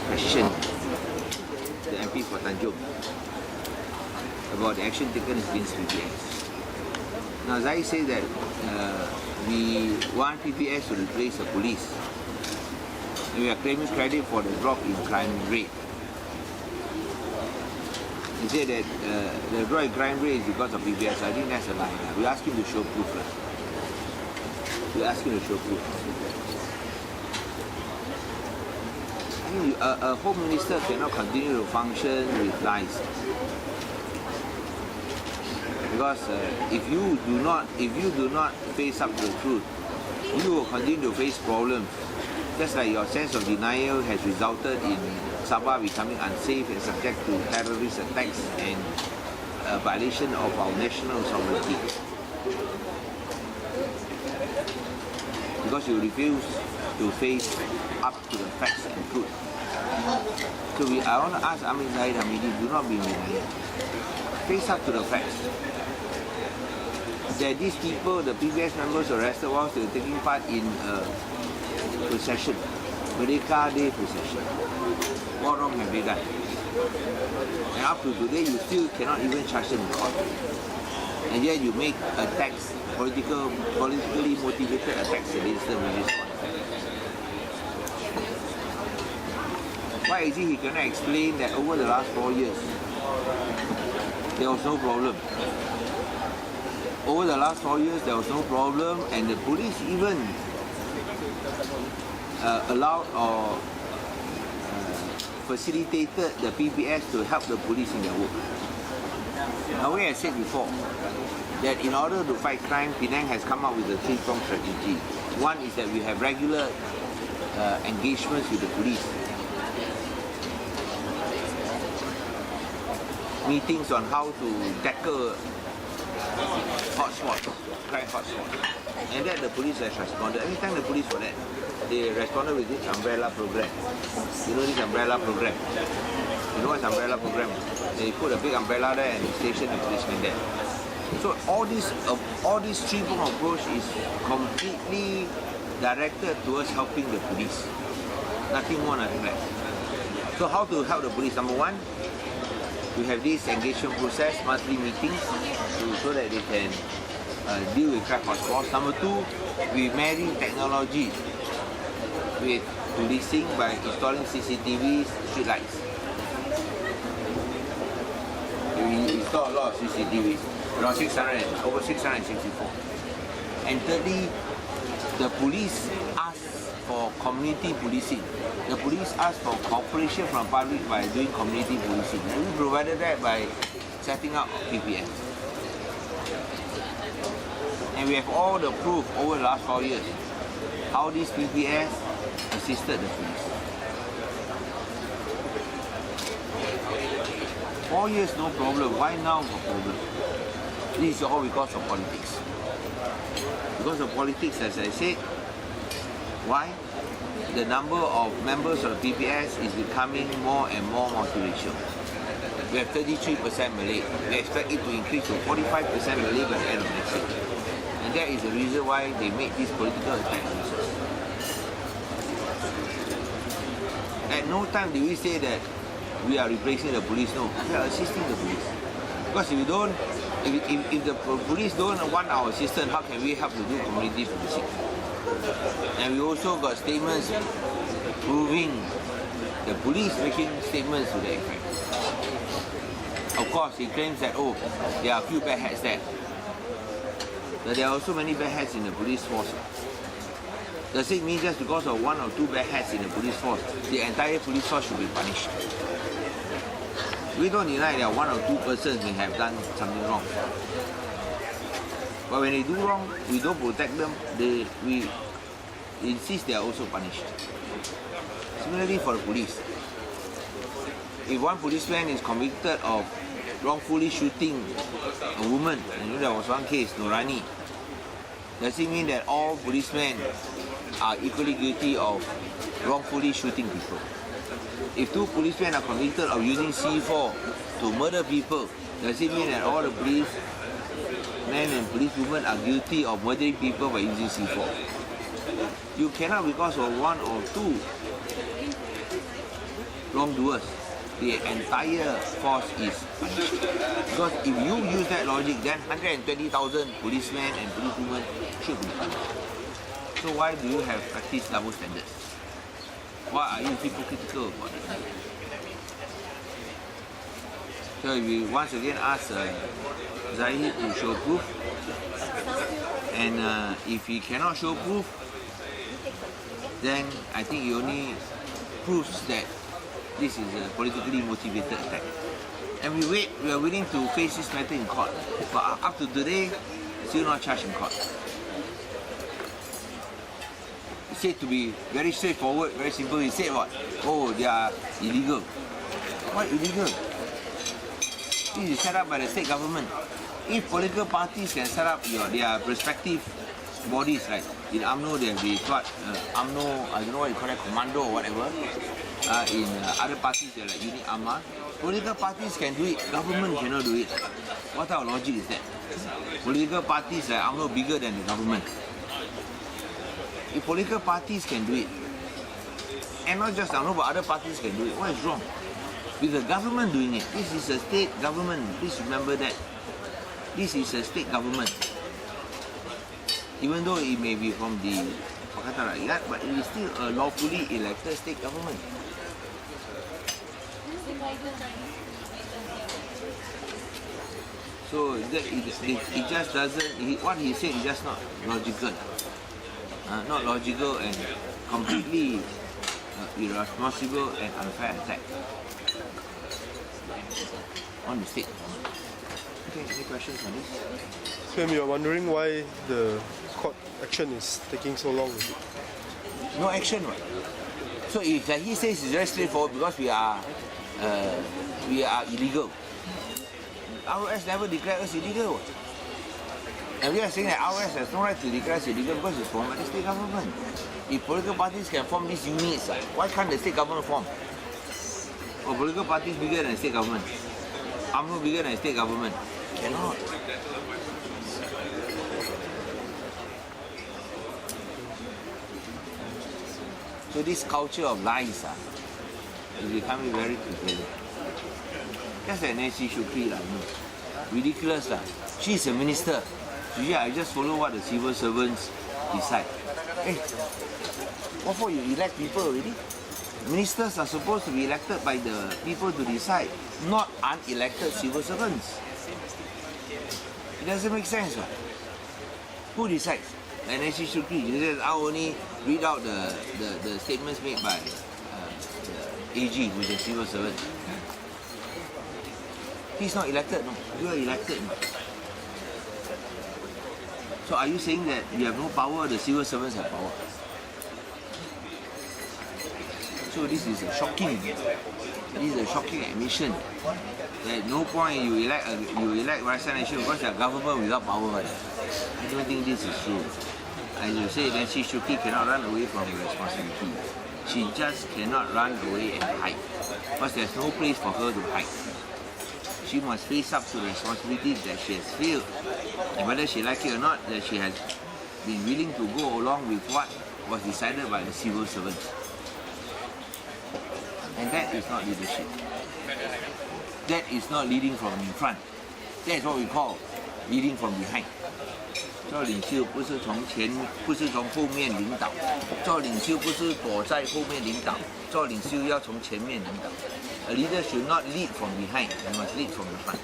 questioned the MP for Tanjung about the action taken against PPS. Now Zahid says that we want PPS to replace the police. And we are claiming credit for the drop in crime rate. He said that the drop in crime rate is because of PPS. I think that's a lie. We ask him to show proof. We ask him to show proof. I think a Home Minister cannot continue to function with lies. Because if you do not face up to the truth, you will continue to face problems. Just like your sense of denial has resulted in Sabah becoming unsafe and subject to terrorist attacks and a violation of our national sovereignty. Because you refuse to face up to the facts and truth. So I want to ask Zahid, Hamidi, do not be in denial. Face up to the facts. That these people, the PPS members arrested whilst they were taking part in a procession, Merdeka Day procession. What wrong have they done? And up to today, you still cannot even charge them in court. And yet you make attacks, politically motivated attacks against them with this one. Why is it he cannot explain that over the last 4 years, there was no problem? Over the last 4 years, there was no problem, and the police even allowed or facilitated the PPS to help the police in their work. Now, we have said before that in order to fight crime, Penang has come up with a three-pronged strategy. One is that we have regular engagements with the police. Meetings on how to tackle hotspots, crime hotspots. And that the police has responded. Every time the police for that, they responded with this umbrella program. You know this umbrella program? You know what's umbrella program? They put a big umbrella there and station the policeman there. So all this three-pronged approach is completely directed towards helping the police. Nothing more, nothing less. So how to help the police? Number one, we have this engagement process, monthly meetings, so that they can deal with crime hotspots. Number two, we marry technology with policing by installing CCTVs, street lights. We install a lot of CCTVs, around over 664. And thirdly, the police ask for community policing. The police ask for cooperation from public by doing community policing. And we provided that by setting up PPS. And we have all the proof over the last 4 years how this PPS assisted the police. 4 years, no problem. Why now no problem? This is all because of politics. Because of politics, as I said. Why? The number of members of the PPS is becoming more and more multiracial. We have 33% Malay. We expect it to increase to 45% Malay by the end of next year. And that is the reason why they made this political attack. At no time did we say that we are replacing the police. No, we are assisting the police. Because if the police don't want our assistance, how can we help to do community policing? And we also got statements proving the police making statements to that effect. Of course, he claims that, there are a few bad hats there. But there are also many bad hats in the police force. Does it mean just because of one or two bad hats in the police force, the entire police force should be punished? We don't deny that one or two persons may have done something wrong. But when they do wrong, we don't protect them, we insist they are also punished. Similarly for the police. If one policeman is convicted of wrongfully shooting a woman, and there was one case, Norani, does it mean that all policemen are equally guilty of wrongfully shooting people? If two policemen are convicted of using C4 to murder people, does it mean that all the policemen and policewomen are guilty of murdering people by using C4? You cannot, because of one or two, wrongdoers, the entire force is punished. Because if you use that logic, then 120,000 policemen and policewomen should be punished. So why do you have practice double standards? Why are you hypocritical about it? So we once again ask Zahid to show proof, and if he cannot show proof, then I think he only proves that this is a politically motivated attack. And we are willing to face this matter in court. But up to today, still not charged in court. He said to be very straightforward, very simple. He said what? Oh, they are illegal. What illegal? This is set up by the state government. If political parties can set up their respective bodies, right? In UMNO, there will be what? UMNO, I don't know what you call it, commando or whatever. In other parties, they're like unit AMA. Political parties can do it, government cannot do it. What type of logic is that? Political parties like UMNO bigger than the government. If political parties can do it, and not just UMNO, but other parties can do it, what is wrong? With the government doing it, this is a state government, please remember that. This is a state government. Even though it may be from the Pakatan Rakyat, but it is still a lawfully elected state government. So it just doesn't, what he said is just not logical. Not logical and completely irresponsible and unfair attack on the state government. Okay, any questions on this? So you're wondering why the court action is taking so long? No action, right? So if he says it's very straightforward because we are illegal. ROS never declared us illegal. And we are saying that ROS has no right to declare us illegal because it's formed by the state government. If political parties can form these units, why can't the state government form? Or political parties bigger than the state government? UMNO bigger than the state government? Cannot. So this culture of lies is becoming very prevalent. Just like Nancy Shukri, ridiculous. She's a minister. So yeah, I just follow what the civil servants decide. Hey, what for you elect people already? Ministers are supposed to be elected by the people to decide, not unelected civil servants. It doesn't make sense. Who decides? Like Nancy Shukri, she says, I'll only read out the statements made by the AG, which is a civil servant. He's not elected, no. You are elected, no. So are you saying that you have no power, the civil servants have power? So this is a shocking admission. At no point you elect Rasa Nation because they are government without power. I don't think this is true. As you say, Nancy Shukri cannot run away from responsibility. She just cannot run away and hide because there's no place for her to hide. She must face up to the responsibility that she has failed, and whether she like it or not, that she has been willing to go along with what was decided by the civil servants. And that is not leadership. That is not leading from in front. That is what we call leading from behind. 做领袖不是从前，不是从后面领导。做领袖不是躲在后面领导，做领袖要从前面领导。A leader should not lead from behind, he must lead from the front.